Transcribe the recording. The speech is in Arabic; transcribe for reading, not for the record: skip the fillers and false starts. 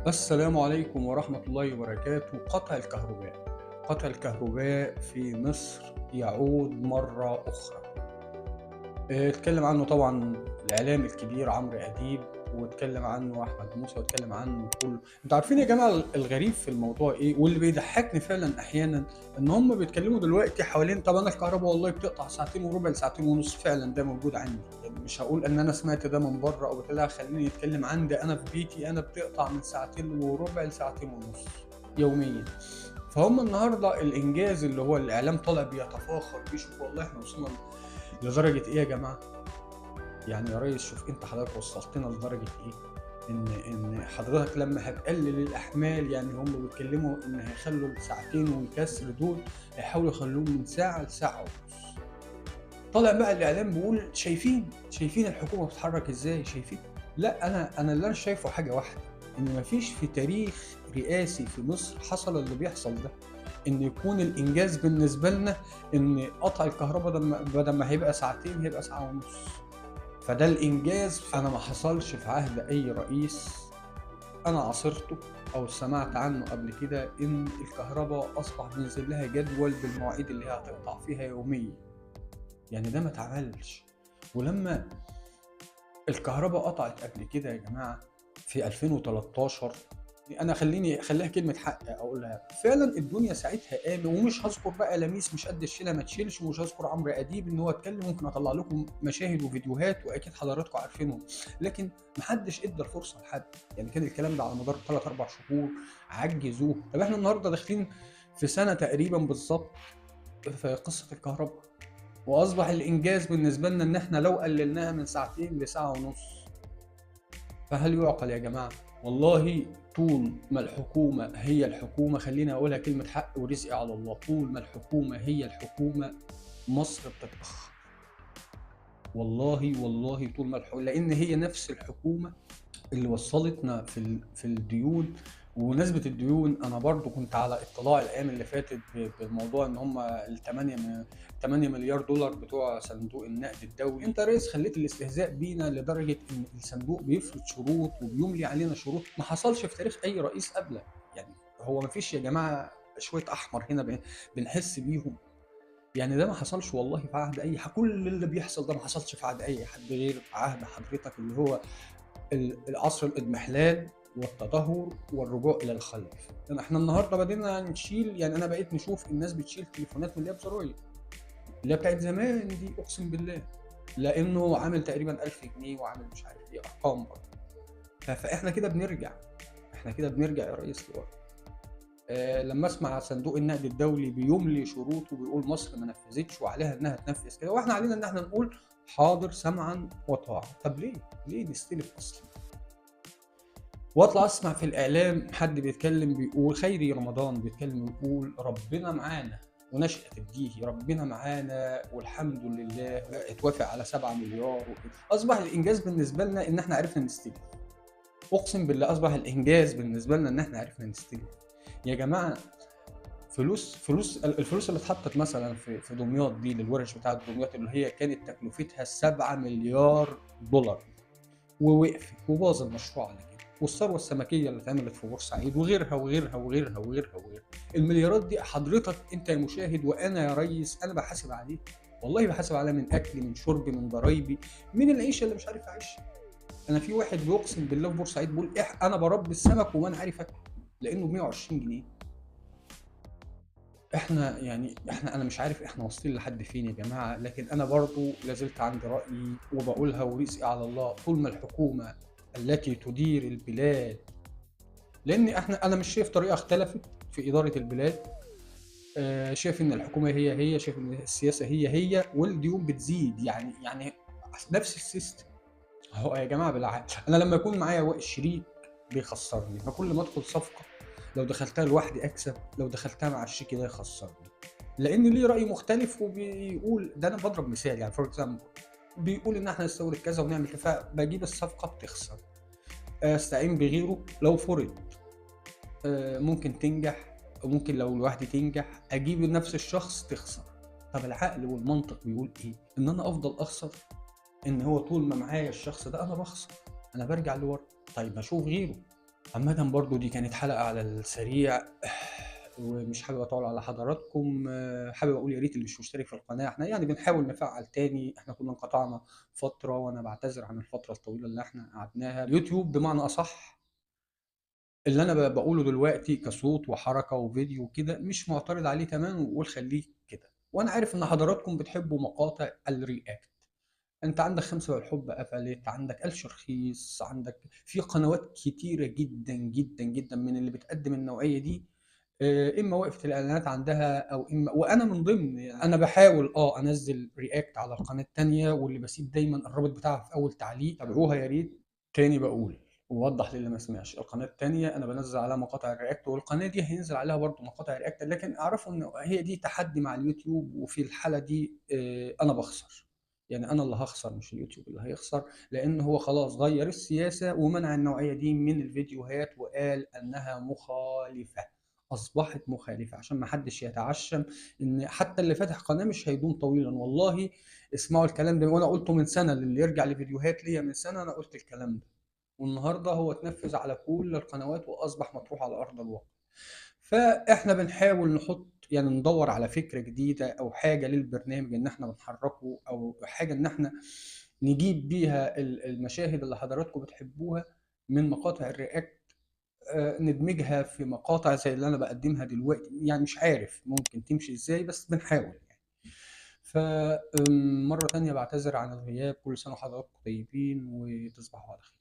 السلام عليكم ورحمة الله وبركاته. قطع الكهرباء في مصر يعود مرة أخرى. اتكلم عنه طبعا الإعلام الكبير عمرو أديب، واتكلم عنه أحمد موسى، واتكلم عنه كله. انتوا عارفين يا جماعة الغريب في الموضوع إيه، واللي بيضحكني فعلا أحيانا إن هم بيتكلموا دلوقتي حوالين طب أنا الكهرباء والله بتقطع ساعتين وربع لساعتين ونص، فعلا ده موجود عندي. يعني مش هقول إن أنا سمعت ده من بره أو بتاع، خليني أتكلم عندي أنا في بيتي. أنا بتقطع من ساعتين وربع لساعتين ونص يوميا. فهم النهارده الانجاز اللي هو الاعلام طالع بيتفاخر بيه، شوف والله احنا وصلنا لدرجه ايه يا جماعه. يعني يا ريس شوف انت حضرتك وصلتنا لدرجه ايه، ان حضرتك لما هتقلل الاحمال، يعني هم بيتكلموا ان هيخلوا الساعتين والكسر دول هيحاولوا يخلوهم من ساعه لساعه ونص. طالع بقى الاعلام بيقول شايفين الحكومه بتتحرك ازاي، شايفين. لا، انا اللي انا شايفه حاجه واحده، ان مفيش في تاريخ رئاسي في مصر حصل اللي بيحصل ده، إن يكون الإنجاز بالنسبة لنا إن قطع الكهربا بدل ما هيبقى ساعتين هيبقى ساعة ونص. فده الإنجاز أنا ما حصلش في عهد أي رئيس أنا عاصرته أو سمعت عنه قبل كده، إن الكهربا أصبح بينزل لها جدول بالمواعيد اللي هي هتقطع فيها يوميا. يعني ده ما اتعملش. ولما الكهربا قطعت قبل كده يا جماعة في 2013، أنا خلّيها كلمة حق أقولها، فعلًا الدنيا ساعتها قامت. ومش هاذكر بقى لميس مش قد الشيلة ما تشيلش، ومش هاذكر عمرو أديب إن هو اتكلم، ممكن أطلّع لكم مشاهد وفيديوهات وأكيد حضراتكم عارفينهم، لكن ما حدش ادّى الفرصة لحد. يعني كان الكلام ده على مدار 3، 4 شهور عجّزوه. طب إحنا النهارده داخلين في سنة تقريبًا بالضبط في قصة الكهربا، وأصبح الإنجاز بالنسبة لنا إن إحنا لو قللناها من ساعتين لساعة ونُص. فهل يُعقل يا جماعة؟ والله طول ما الحكومة هي الحكومة، خلّيني أقولها كلمة حق ورزقي على الله، طول ما الحكومة هي الحكومة مصر بتتأخّر. والله طول ما لإن هي نفس الحكومة اللي وصّلتنا في الديون. وبمناسبة الديون، أنا برضه كنت على اطلاع الأيام اللي فاتت بموضوع إن هم ال8 مليار دولار بتوع صندوق النقد الدولي. أنت يا ريس خلّيت الاستهزاء بينا لدرجة إن الصندوق بيفرض شروط وبيملي علينا شروط ما حصلش في تاريخ أي رئيس قبلك. يعني هو ما فيش يا جماعة شوية أحمر هنا بنحس بيهم. يعني ده ما حصلش والله في عهد أي كل اللي بيحصل ده ما حصلش في عهد أي حد غير عهد حضرتك، اللي هو العصر الإضمحلال والتدهور والرجوع إلى الخلف. يعني إحنا النهارده بدينا نشيل، يعني أنا بقيت نشوف الناس بتشيل تليفونات من اللي هي بزراير، اللي هي بتاعة زمان دي، أقسم بالله، لإنه عامل تقريبًا 1000 جنيه وعامل مش عارف إيه، أرقام برضه. فإحنا كده بنرجع، إحنا كده بنرجع يا ريس لورا. لمّا أسمع صندوق النقد الدولي بيملي شروط وبيقول مصر ما نفذتش وعليها إنها تنفذ كده، وإحنا علينا إن إحنا نقول حاضر سمعًا وطاعة. طب ليه؟ ليه نستلف أصلًا؟ واطلع اسمع في الاعلام حد بيتكلم بيقول خيري رمضان بيتكلم ويقول ربنا معانا، ونشأة الديهي ربنا معانا والحمد لله اتوافق على 7 مليار وكده. اصبح الانجاز بالنسبه لنا ان احنا عرفنا نستلف. اقسم بالله اصبح الانجاز بالنسبه لنا ان احنا عرفنا نستلف. يا جماعه، الفلوس اللي اتحطت مثلا في دمياط دي للورش بتاعه دمياط، اللي هي كانت تكلفتها 7 مليار دولار، ووقفت وباظ المشروع على كده. والثروة السمكية اللي اتعملت في بورسعيد وغيرها وغيرها وغيرها وغيرها وغيرها. المليارات دي حضرتك أنت يا مشاهد وأنا يا ريس أنا باحاسب عليه. والله باحاسب عليها من أكلي، من شربي، من ضرايبي، من العيشة اللي مش عارف أعيشها. أنا في واحد بيقسم بالله في بورسعيد بيقول أنا باربي السمك وما أنا عارف آكله، لإنه ب120 جنيه. أنا مش عارف إحنا واصلين لحد فين يا جماعة، لكن أنا برضه لا زلت عندي رأيي وباقولها ورزقي على الله. طول ما الحكومة التي تدير البلاد، لإن أنا مش شايف طريقة اختلفت في إدارة البلاد. شايف إن الحكومة هي، شايف إن السياسة هي، والديون بتزيد. يعني نفس السيستم. أهو يا جماعة بالعقل، أنا لمّا يكون معايا شريك بيخسّرني، فكل ما أدخل صفقة لو دخلتها لوحدي أكسب، لو دخلتها مع الشريك ده يخسّرني. لإن ليه رأي مختلف وبيقول ده. أنا باضرب مثال يعني for example، بيقول إن إحنا نستورد كذا ونعمل كذا، فباجيب الصفقة بتخسر، أستعين بغيره لو فرض ممكن تنجح، أو ممكن لو لوحدي تنجح، أجيب نفس الشخص تخسر. طب العقل والمنطق بيقول إيه؟ إن أنا أفضل أخسر؟ إن هو طول ما معايا الشخص ده أنا باخسر، أنا بارجع لورا. طيب ما أشوف غيره. عامةً برضه دي كانت حلقة على السريع ومش حابب أطوّل على حضراتكم، حابب أقول يا ريت اللي مش مشترك في القناة إحنا يعني بنحاول نفعّل تاني، إحنا كنا انقطعنا فترة وأنا باعتذر عن الفترة الطويلة اللي إحنا قعدناها. اليوتيوب بمعنى أصح اللي أنا باقوله دلوقتي كصوت وحركة وفيديو وكده مش معترض عليه تمامًا وباقول خلّيه كده، وأنا عارف إن حضراتكم بتحبوا مقاطع الreact. أنت عندك خمسة بالحب قفلت، عندك قلش رخيص، عندك في قنوات كتيرة جدًا، جدًا، جدًا من اللي بتقدّم النوعية دي، إما وقفت الإعلانات عندها أو إما وأنا من ضمن يعني أنا باحاول أنزّل react على القناة التانية واللي باسيب دايمًا الرابط بتاعها في أول تعليق، تابعوها يا ريت. تاني باقول وأوضّح للي ما سمعش، القناة التانية أنا بانزّل عليها مقاطع الreact والقناة دي هينزل عليها برضه مقاطع react، لكن اعرفوا إن هي دي تحدي مع اليوتيوب وفي الحالة دي أنا باخسر. يعني أنا اللي هاخسر مش اليوتيوب اللي هيخسر، لإن هو خلاص غيّر السياسة ومنع النوعية دي من الفيديوهات وقال أنها مخالفة، أصبحت مخالفة عشان ما حدش يتعشّم إن حتى اللي فاتح قناة مش هيدوم طويلًا، والله اسمعوا الكلام ده وأنا قُلته من سنة، للي يرجع لفيديوهات ليّا من سنة أنا قُلت الكلام ده، والنهارده هو اتنفّذ على كل القنوات وأصبح مطروح على أرض الواقع. فإحنا بنحاول نحُط يعني ندوّر على فكرة جديدة أو حاجة للبرنامج إن إحنا بنحرّكه أو حاجة إن إحنا نجيب بيها المشاهد اللي حضراتكم بتحبوها من مقاطع الreact، ندمجها في مقاطع زي اللي أنا باقدّمها دلوقتي، يعني مش عارف ممكن تمشي إزاي بس بنحاول يعني. ف مرّة تانية باعتذر عن الغياب، كل سنة وحضراتكم طيبين وتصبحوا على خير.